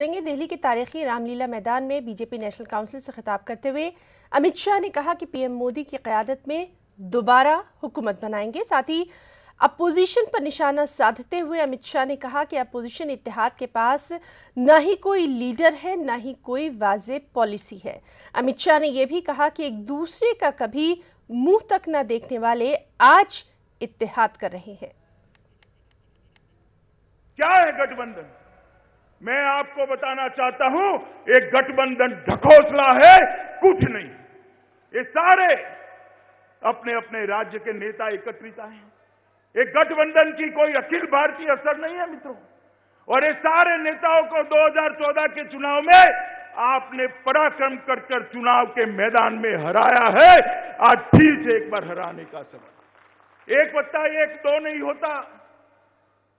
दिल्ली के तारीखी रामलीला मैदान में बीजेपी नेशनल काउंसिल से खिताब करते हुए अमित शाह ने कहा कि पीएम मोदी की क़यादत में दोबारा हुकूमत बनाएंगे। साथ ही अपोजिशन पर निशाना साधते हुए अमित शाह ने कहा कि अपोजिशन इत्तेहाद के पास न ही कोई लीडर है, न ही कोई वाज़ेह पॉलिसी है। अमित शाह ने यह भी कहा कि एक दूसरे का कभी मुंह तक न देखने वाले आज इत्तेहाद कर रहे हैं। क्या है गठबंधन? मैं आपको बताना चाहता हूं, एक गठबंधन ढकोसला है, कुछ नहीं। ये सारे अपने अपने राज्य के नेता एकत्रित आए हैं। एक गठबंधन की कोई अखिल भारतीय असर नहीं है मित्रों। और ये सारे नेताओं को 2014 के चुनाव में आपने पराक्रम कर चुनाव के मैदान में हराया है। आज फिर से एक बार हराने का समय। 1+1 नहीं होता।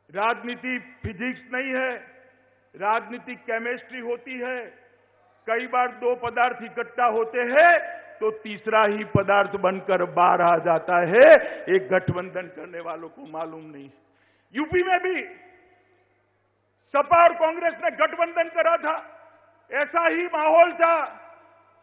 राजनीति फिजिक्स नहीं है, राजनीतिक केमिस्ट्री होती है। कई बार 2 पदार्थ इकट्ठा होते हैं तो तीसरा ही पदार्थ बनकर बाहर आ जाता है। एक गठबंधन करने वालों को मालूम नहीं। यूपी में भी सपा और कांग्रेस ने गठबंधन करा था, ऐसा ही माहौल था।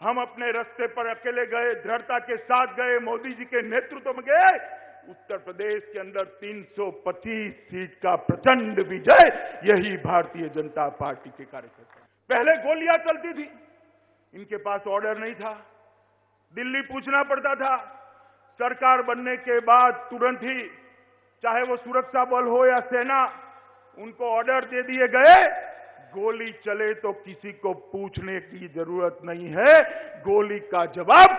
हम अपने रास्ते पर अकेले गए, दृढ़ता के साथ गए, मोदी जी के नेतृत्व में गए। उत्तर प्रदेश के अंदर 325 सीट का प्रचंड विजय, यही भारतीय जनता पार्टी के कार्यकर्ता। पहले गोलियां चलती थी, इनके पास ऑर्डर नहीं था, दिल्ली पूछना पड़ता था। सरकार बनने के बाद तुरंत ही, चाहे वो सुरक्षा बल हो या सेना, उनको ऑर्डर दे दिए गए। गोली चले तो किसी को पूछने की जरूरत नहीं है, गोली का जवाब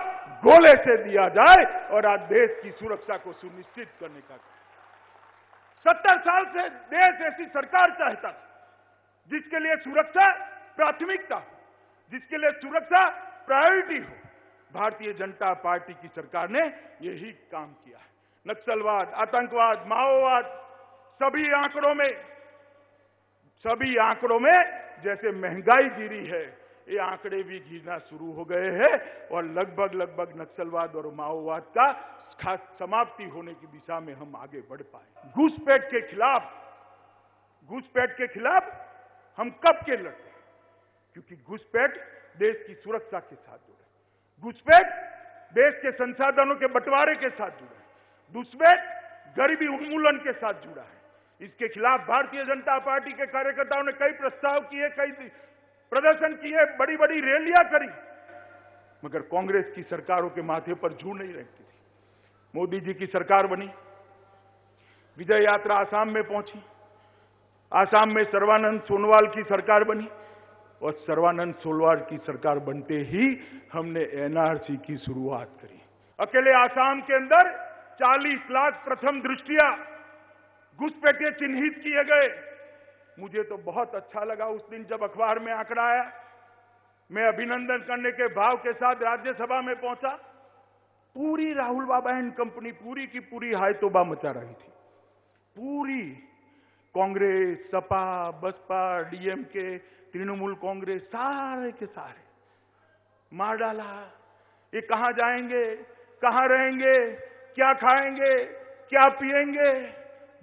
गोले से दिया जाए। और आज देश की सुरक्षा को सुनिश्चित करने का 70 साल से देश ऐसी सरकार चाहता जिसके लिए सुरक्षा प्राथमिकता हो, जिसके लिए सुरक्षा प्रायोरिटी हो। भारतीय जनता पार्टी की सरकार ने यही काम किया है। नक्सलवाद, आतंकवाद, माओवाद, सभी आंकड़ों में जैसे महंगाई गिरी है, ये आंकड़े भी गिरना शुरू हो गए हैं। और लगभग नक्सलवाद और माओवाद का खास समाप्ति होने की दिशा में हम आगे बढ़ पाए। घुसपैठ के खिलाफ हम कब के लड़ते हैं? क्योंकि घुसपैठ देश की सुरक्षा के साथ जुड़ा है। घुसपैठ देश के संसाधनों के बंटवारे के साथ जुड़ा है। घुसपैठ गरीबी उन्मूलन के साथ जुड़ा है। इसके खिलाफ भारतीय जनता पार्टी के कार्यकर्ताओं ने कई प्रस्ताव किए, कई प्रदर्शन किए, बड़ी बड़ी रैलियां करी, मगर कांग्रेस की सरकारों के माथे पर जू नहीं रहती थी। मोदी जी की सरकार बनी, विजय यात्रा आसाम में पहुंची, आसाम में सर्बानंद सोनोवाल की सरकार बनी। और सर्बानंद सोनोवाल की सरकार बनते ही हमने एनआरसी की शुरुआत करी। अकेले आसाम के अंदर 40 लाख प्रथम दृष्टिया घुसपैठिए चिन्हित किए गए। मुझे तो बहुत अच्छा लगा उस दिन जब अखबार में आंकड़ा आया। मैं अभिनंदन करने के भाव के साथ राज्यसभा में पहुंचा। पूरी राहुल बाबा एंड कंपनी पूरी की पूरी हाय तौबा मचा रही थी। पूरी कांग्रेस, सपा, बसपा, डीएमके, तृणमूल कांग्रेस, सारे के सारे मार डाला। ये कहां जाएंगे, कहां रहेंगे, क्या खाएंगे, क्या पिएंगे,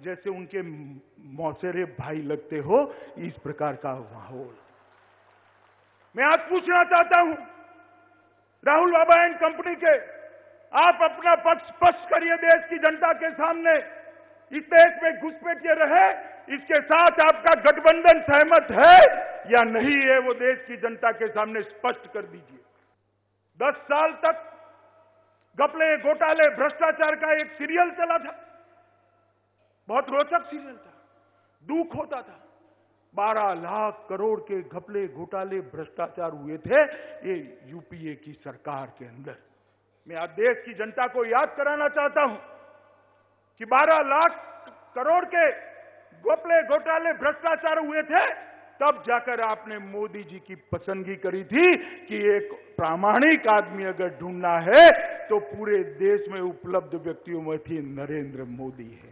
जैसे उनके मौसेरे भाई लगते हो, इस प्रकार का माहौल। मैं आज पूछना चाहता हूं राहुल बाबा एंड कंपनी के, आप अपना पक्ष स्पष्ट करिए देश की जनता के सामने। इस देश में घुसपैठिए रहे, इसके साथ आपका गठबंधन सहमत है या नहीं है, वो देश की जनता के सामने स्पष्ट कर दीजिए। 10 साल तक घपले, घोटाले, भ्रष्टाचार का एक सीरियल चला था, बहुत रोचक सीरियल था, दुख होता था। 12 लाख करोड़ के घपले, घोटाले, भ्रष्टाचार हुए थे ये यूपीए की सरकार के अंदर। मैं आज देश की जनता को याद कराना चाहता हूं कि 12 लाख करोड़ के घपले, घोटाले, भ्रष्टाचार हुए थे, तब जाकर आपने मोदी जी की पसंदगी करी थी कि एक प्रामाणिक आदमी अगर ढूंढना है तो पूरे देश में उपलब्ध व्यक्तियों में थी नरेंद्र मोदी है।